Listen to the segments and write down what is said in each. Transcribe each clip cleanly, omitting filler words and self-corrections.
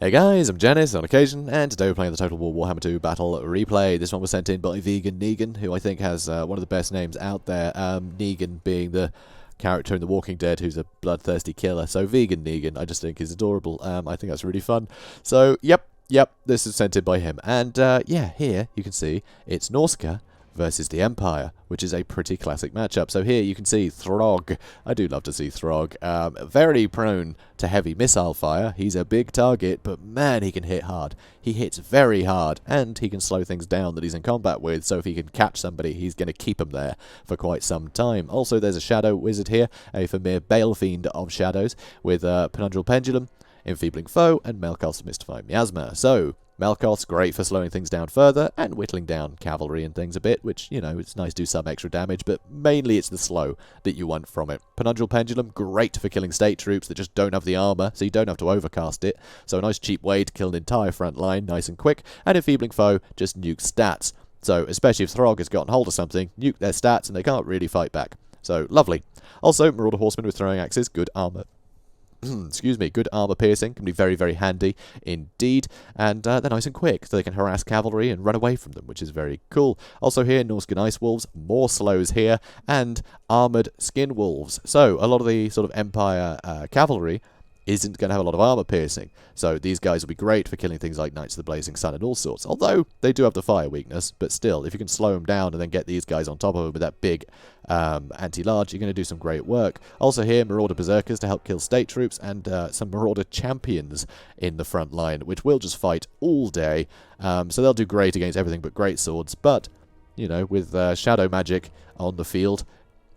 Hey guys, I'm JanetOnOccasion, and today we're playing the Total War Warhammer II Battle Replay. This one was sent in by Vegan Negan, who I think has one of the best names out there. Negan being the character in The Walking Dead who's a bloodthirsty killer. So Vegan Negan, I just think is adorable. I think that's really fun. So, yep, this is sent in by him. And yeah, here you can see it's Norsca versus the Empire, which is a pretty classic matchup. So here you can see Throg. I do love to see Throg. Very prone to heavy missile fire. He's a big target, but man, he can hit hard. He hits very hard, and he can slow things down that he's in combat with, so if he can catch somebody, he's going to keep them there for quite some time. Also, there's a Shadow Wizard here, a familiar Balefiend of Shadows, with Penundral Pendulum, Enfeebling Foe, and Melkoth's Mystifying Miasma. So, Melkoth's great for slowing things down further and whittling down cavalry and things a bit, which, you know, it's nice to do some extra damage, but mainly it's the slow that you want from it. Penundral Pendulum, great for killing state troops that just don't have the armor, so you don't have to overcast it. So a nice cheap way to kill an entire front line, nice and quick, and Enfeebling Foe just nukes stats. So, especially if Throg has gotten hold of something, nuke their stats and they can't really fight back. So, lovely. Also, Marauder Horsemen with throwing axes, good armor. Excuse me, good armor piercing, can be very, very handy indeed, and they're nice and quick, so they can harass cavalry and run away from them, which is very cool. Also here, Norscan Ice Wolves, more slows here, and armored Skin Wolves. So, a lot of the sort of Empire cavalry isn't going to have a lot of armor piercing, so these guys will be great for killing things like Knights of the Blazing Sun and all sorts, although they do have the fire weakness, but still, if you can slow them down and then get these guys on top of them with that big anti-large, you're going to do some great work. Also here, Marauder Berserkers to help kill state troops, and some Marauder Champions in the front line, which will just fight all day, so they'll do great against everything but great swords, but, you know, with shadow magic on the field,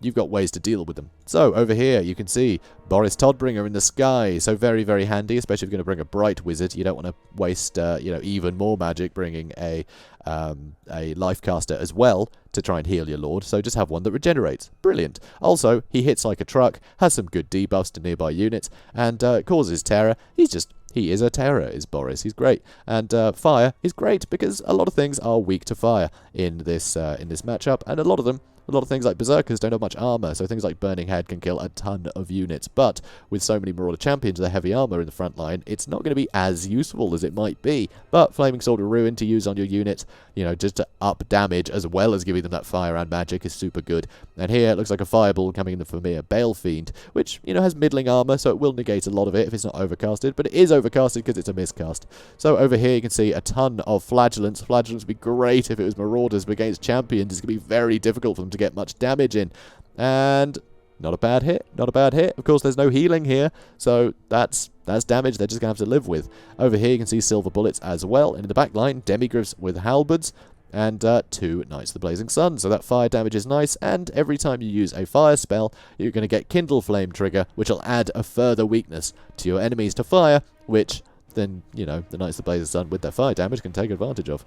you've got ways to deal with them. So, over here, you can see Boris Todbringer in the sky. So, very, very handy, especially if you're going to bring a Bright Wizard. You don't want to waste, you know, even more magic bringing a Lifecaster as well to try and heal your Lord. So, just have one that regenerates. Brilliant. Also, he hits like a truck, has some good debuffs to nearby units, and causes terror. He is a terror, is Boris. He's great. And fire is great because a lot of things are weak to fire in this matchup, and a lot of things like Berserkers don't have much armor, so things like Burning Head can kill a ton of units. But with so many Marauder Champions with heavy armor in the front line, it's not going to be as useful as it might be. But Flaming Sword of Ruin to use on your units, you know, just to up damage as well as giving them that fire and magic is super good. And here it looks like a Fireball coming in the familiar Balefiend, which, you know, has middling armor, so it will negate a lot of it if it's not overcasted, but it is overcasted because it's a miscast. So over here you can see a ton of Flagellants. Flagellants would be great if it was Marauders, but against Champions it's going to be very difficult for them to get much damage in. And not a bad hit, not a bad hit. Of course, there's no healing here, so that's damage they're just going to have to live with. Over here you can see Silver Bullets as well, and in the back line, Demigryphs with Halberds, and 2 Knights of the Blazing Sun. So that fire damage is nice, and every time you use a fire spell, you're going to get Kindle Flame trigger, which will add a further weakness to your enemies to fire, which then, you know, the Knights of the Blazing Sun with their fire damage can take advantage of.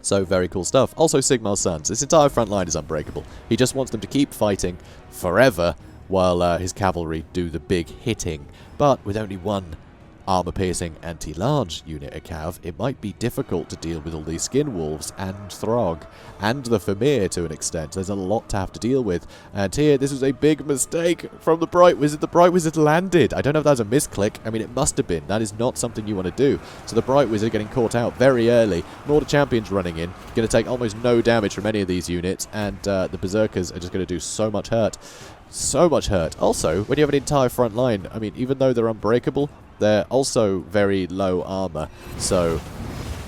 So, very cool stuff. Also, Sigmar's Sons. This entire front line is unbreakable. He just wants them to keep fighting forever while his cavalry do the big hitting. But with only one armor-piercing anti-large unit a cav, it might be difficult to deal with all these Skin Wolves and Throg, and the Famir to an extent. There's a lot to have to deal with. And here, this was a big mistake from the Bright Wizard. The Bright Wizard landed. I don't know if that was a misclick. I mean, it must have been. That is not something you want to do. So the Bright Wizard getting caught out very early. Marauder Champions running in. Going to take almost no damage from any of these units, and the Berserkers are just going to do so much hurt. So much hurt. Also, when you have an entire front line, I mean, even though they're unbreakable, they're also very low armor, so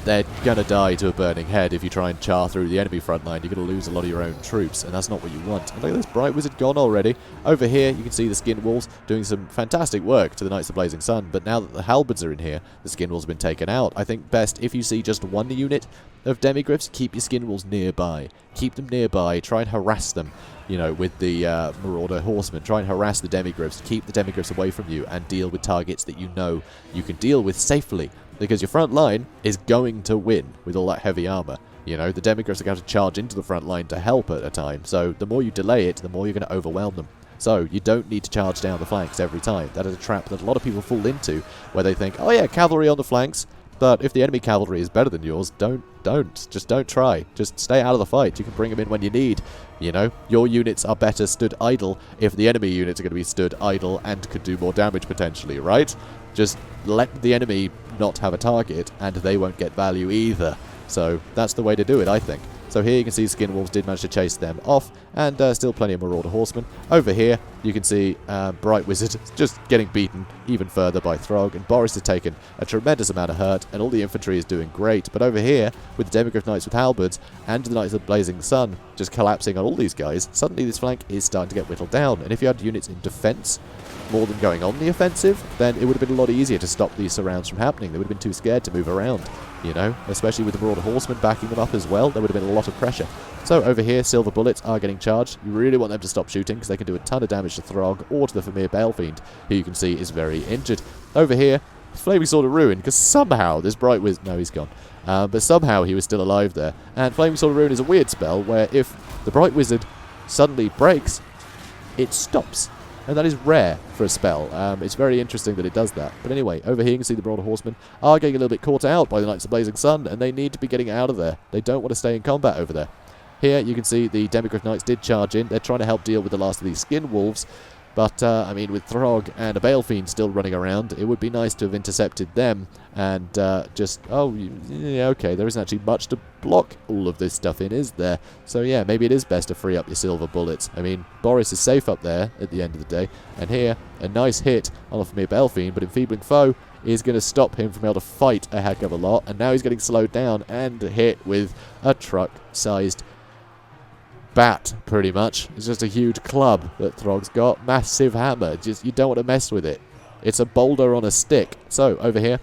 they're gonna die to a Burning Head if you try and char through the enemy front line. You're gonna lose a lot of your own troops, and that's not what you want. And look at this Bright Wizard gone already. Over here, you can see the Skin Wolves doing some fantastic work to the Knights of the Blazing Sun, but now that the Halberds are in here, the Skin Wolves have been taken out. I think best if you see just one unit of Demigryphs, keep your Skin Wolves nearby. Keep them nearby, try and harass them, you know, with the Marauder Horsemen. Try and harass the Demigryphs, keep the Demigryphs away from you, and deal with targets that you know you can deal with safely. Because your front line is going to win with all that heavy armor. You know, the Demigryphs are going to charge into the front line to help at a time. So the more you delay it, the more you're going to overwhelm them. So you don't need to charge down the flanks every time. That is a trap that a lot of people fall into, where they think, oh yeah, cavalry on the flanks. But if the enemy cavalry is better than yours, just don't try. Just stay out of the fight. You can bring them in when you need. You know, your units are better stood idle if the enemy units are going to be stood idle and could do more damage potentially, right? Just let the enemy not have a target, and they won't get value either. So that's the way to do it, I think. So here you can see Skin Wolves did manage to chase them off, and still plenty of Marauder Horsemen. Over here, you can see Bright Wizard just getting beaten even further by Throg, and Boris has taken a tremendous amount of hurt, and all the infantry is doing great. But over here, with the Demigryph Knights with halberds, and the Knights of the Blazing Sun just collapsing on all these guys, suddenly this flank is starting to get whittled down. And if you had units in defense more than going on the offensive, then it would have been a lot easier to stop these surrounds from happening. They would have been too scared to move around, you know, especially with the Marauder Horsemen backing them up as well. There would have been a lot of pressure. So over here, Silver Bullets are getting charged. You really want them to stop shooting because they can do a ton of damage to Throg or to the Famir Balefiend, who you can see is very injured. Over here, Flaming Sword of Ruin, because somehow this Bright Wizard... No, he's gone. But somehow he was still alive there. And Flaming Sword of Ruin is a weird spell where if the Bright Wizard suddenly breaks, it stops. And that is rare for a spell. It's very interesting that it does that. But anyway, over here you can see the Marauder Horsemen are getting a little bit caught out by the Knights of Blazing Sun, and they need to be getting out of there. They don't want to stay in combat over there. Here you can see the Demigryph Knights did charge in. They're trying to help deal with the last of these Skin Wolves. But, I mean, with Throg and a Balefiend still running around, it would be nice to have intercepted them and just... Oh, yeah, okay, there isn't actually much to block all of this stuff in, is there? So, yeah, maybe it is best to free up your Silver Bullets. I mean, Boris is safe up there at the end of the day. And here, a nice hit on the Famir Balefiend, but Enfeebling Foe is going to stop him from able to fight a heck of a lot. And now he's getting slowed down and hit with a truck-sized bat, pretty much. It's just a huge club that Throg's got. Massive hammer. Just, you don't want to mess with it. It's a boulder on a stick. So, over here,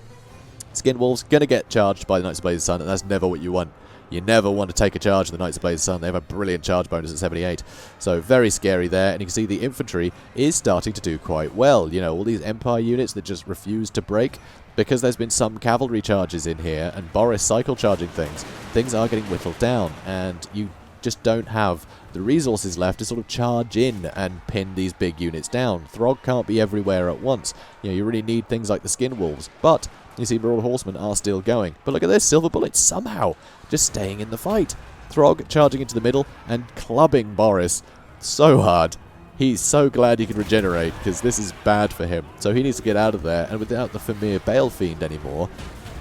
Skin Wolves going to get charged by the Knights of Blazing Sun, and that's never what you want. You never want to take a charge of the Knights of Blazing Sun. They have a brilliant charge bonus at 78. So, very scary there. And you can see the infantry is starting to do quite well. You know, all these Empire units that just refuse to break, because there's been some cavalry charges in here, and Boris cycle charging things are getting whittled down, and you just don't have the resources left to sort of charge in and pin these big units down. Throg can't be everywhere at once. You know, you really need things like the Skin Wolves. But you see Marauder Horsemen are still going. But look at this, Silver Bullets somehow just staying in the fight. Throg charging into the middle and clubbing Boris so hard. He's so glad he can regenerate because this is bad for him. So he needs to get out of there, and without the Famir Balefiend anymore,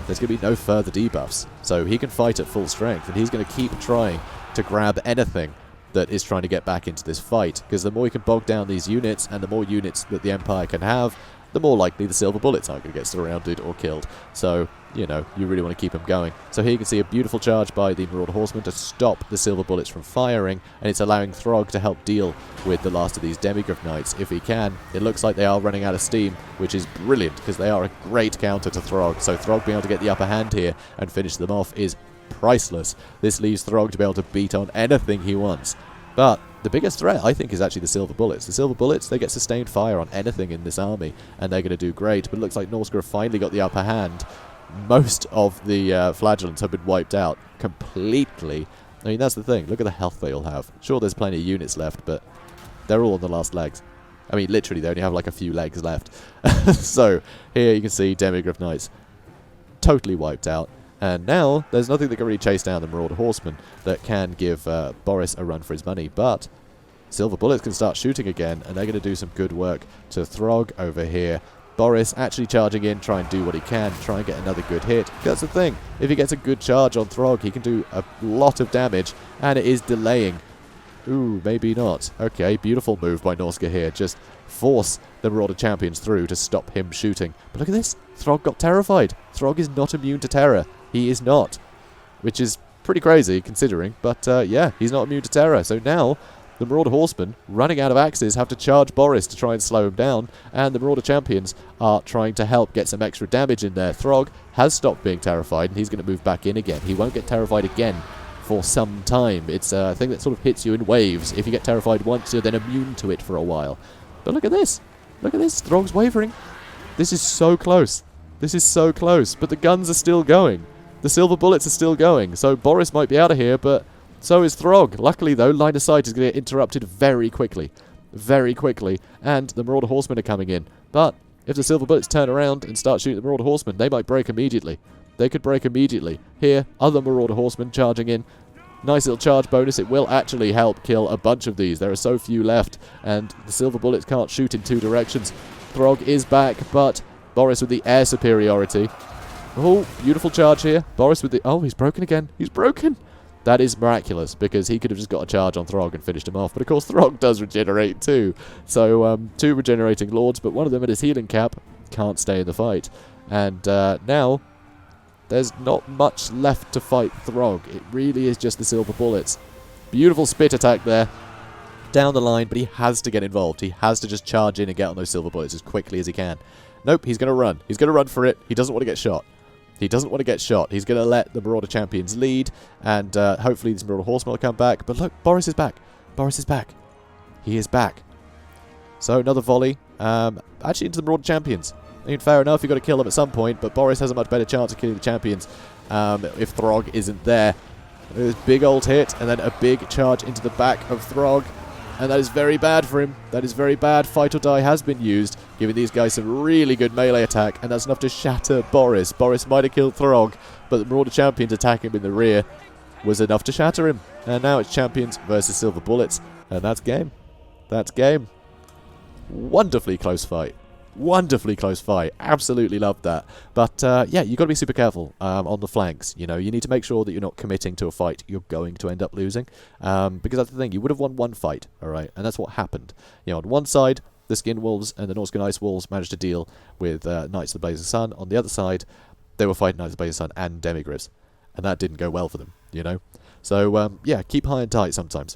there's going to be no further debuffs. So he can fight at full strength, and he's going to keep trying to grab anything that is trying to get back into this fight, because the more you can bog down these units and the more units that the Empire can have, the more likely the Silver Bullets aren't going to get surrounded or killed. So, you know, you really want to keep them going. So here you can see a beautiful charge by the Marauder Horsemen to stop the Silver Bullets from firing, and it's allowing Throg to help deal with the last of these Demigryph Knights if he can. It looks like they are running out of steam, which is brilliant because they are a great counter to Throg. So Throg being able to get the upper hand here and finish them off is priceless. This leaves Throg to be able to beat on anything he wants. But the biggest threat, I think, is actually the Silver Bullets. The Silver Bullets, they get sustained fire on anything in this army, and they're going to do great. But it looks like Norsca have finally got the upper hand. Most of the flagellants have been wiped out completely. I mean, that's the thing. Look at the health they all have. Sure, there's plenty of units left, but they're all on the last legs. I mean, literally, they only have like a few legs left. So, here you can see Demigryph Knights totally wiped out. And now, there's nothing that can really chase down the Marauder Horsemen that can give Boris a run for his money. But Silver Bullets can start shooting again, and they're going to do some good work to Throg over here. Boris actually charging in, try and do what he can, try and get another good hit. That's the thing. If he gets a good charge on Throg, he can do a lot of damage, and it is delaying. Ooh, maybe not. Okay, beautiful move by Norsca here. Just force the Marauder champions through to stop him shooting. But look at this. Throg got terrified. Throg is not immune to terror. He is not. Which is pretty crazy, considering. But, yeah, he's not immune to terror. So now, the Marauder Horsemen, running out of axes, have to charge Boris to try and slow him down. And the Marauder champions are trying to help get some extra damage in there. Throg has stopped being terrified, and he's going to move back in again. He won't get terrified again for some time. It's a thing that sort of hits you in waves. If you get terrified once, you're then immune to it for a while. But look at this. Look at this. Throg's wavering. This is so close. This is so close. But the guns are still going. The Silver Bullets are still going. So Boris might be out of here, but so is Throg. Luckily, though, line of sight is going to get interrupted very quickly. Very quickly. And the Marauder Horsemen are coming in. But if the Silver Bullets turn around and start shooting the Marauder Horsemen, they might break immediately. They could break immediately. Here, other Marauder Horsemen charging in. Nice little charge bonus. It will actually help kill a bunch of these. There are so few left, and the Silver Bullets can't shoot in two directions. Throg is back, but Boris with the air superiority Oh, beautiful charge here. Boris with the... Oh, he's broken again. He's broken. That is miraculous, because he could have just got a charge on Throg and finished him off. But of course, Throg does regenerate too. So, 2 regenerating lords, but one of them at his healing cap can't stay in the fight. And now, there's not much left to fight Throg. It really is just the silver bullets. Beautiful spit attack there. Down the line, but he has to get involved. He has to just charge in and get on those silver bullets as quickly as he can. Nope, he's going to run. He's going to run for it. He doesn't want to get shot. He doesn't want to get shot. He's going to let the Marauder champions lead, and hopefully this Marauder horseman will come back. But look, Boris is back. Boris is back. He is back. So another volley, actually into the Marauder champions. I mean, fair enough, you've got to kill them at some point, but Boris has a much better chance of killing the champions if Throg isn't there. There's a big old hit, and then a big charge into the back of Throg. And that is very bad for him. That is very bad. Fight or die has been used, giving these guys some really good melee attack, and that's enough to shatter Boris. Boris might have killed Throg, but the Marauder champions attacking him in the rear was enough to shatter him. And now it's champions versus silver bullets, and that's game. That's game. Wonderfully close fight. Wonderfully close fight. Absolutely loved that. But yeah, you've got to be super careful on the flanks. You know, you need to make sure that you're not committing to a fight you're going to end up losing. Because that's the thing. You would have won one fight, all right? And that's what happened. You know, on one side, the Skin Wolves and the Norsca Ice Wolves managed to deal with Knights of the Blazing Sun. On the other side, they were fighting Knights of the Blazing Sun and Demigryphs. And that didn't go well for them, you know? So, yeah, keep high and tight sometimes.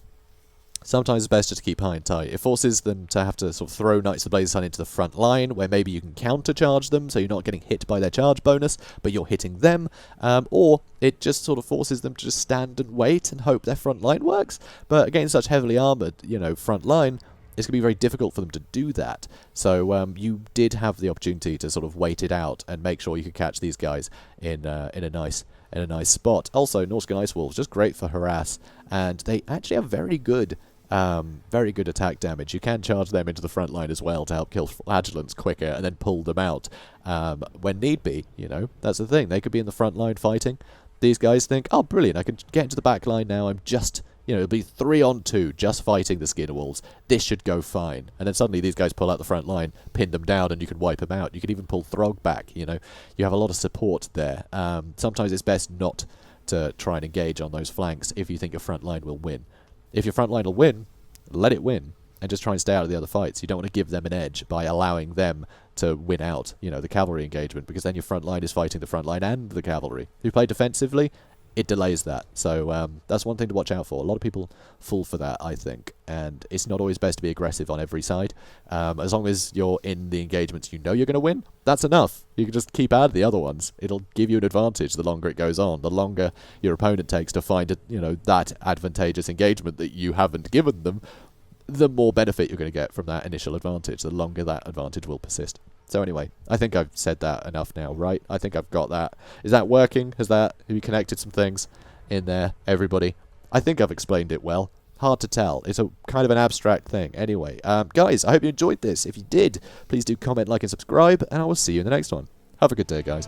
Sometimes it's best just to keep high and tight. It forces them to have to sort of throw Knights of the Blazing Sun into the front line, where maybe you can counter-charge them, so you're not getting hit by their charge bonus, but you're hitting them. Or it just sort of forces them to just stand and wait and hope their front line works. But against such heavily armoured, you know, front line, it's going to be very difficult for them to do that. So you did have the opportunity to sort of wait it out and make sure you could catch these guys in a nice spot. Also, Norsca Ice Wolves, just great for harass, and they actually have very good attack damage. You can charge them into the front line as well to help kill flagellants quicker and then pull them out when need be. You know, that's the thing. They could be in the front line fighting. These guys think, oh, brilliant, I can get into the back line now. I'm just, you know, it'll be 3-on-2 just fighting the Skin Wolves. This should go fine. And then suddenly these guys pull out the front line, pin them down, and you can wipe them out. You can even pull Throg back, you know. You have a lot of support there. Sometimes it's best not to try and engage on those flanks if you think your front line will win. If your front line will win, let it win, and just try and stay out of the other fights. You don't want to give them an edge by allowing them to win out, you know, the cavalry engagement, because then your front line is fighting the front line and the cavalry. If you play defensively, it delays that. So that's one thing to watch out for. A lot of people fall for that, I think, and it's not always best to be aggressive on every side. As long as you're in the engagements you know you're going to win, that's enough. You can just keep out of the other ones. It'll give you an advantage the longer it goes on. The longer your opponent takes to find that advantageous engagement that you haven't given them, the more benefit you're going to get from that initial advantage. The longer that advantage will persist. So anyway, I think I've said that enough now, right? I think I've got that. Is that working? Have you connected some things in there, everybody? I think I've explained it well. Hard to tell. It's a kind of an abstract thing. Anyway, guys, I hope you enjoyed this. If you did, please do comment, like, and subscribe, and I will see you in the next one. Have a good day, guys.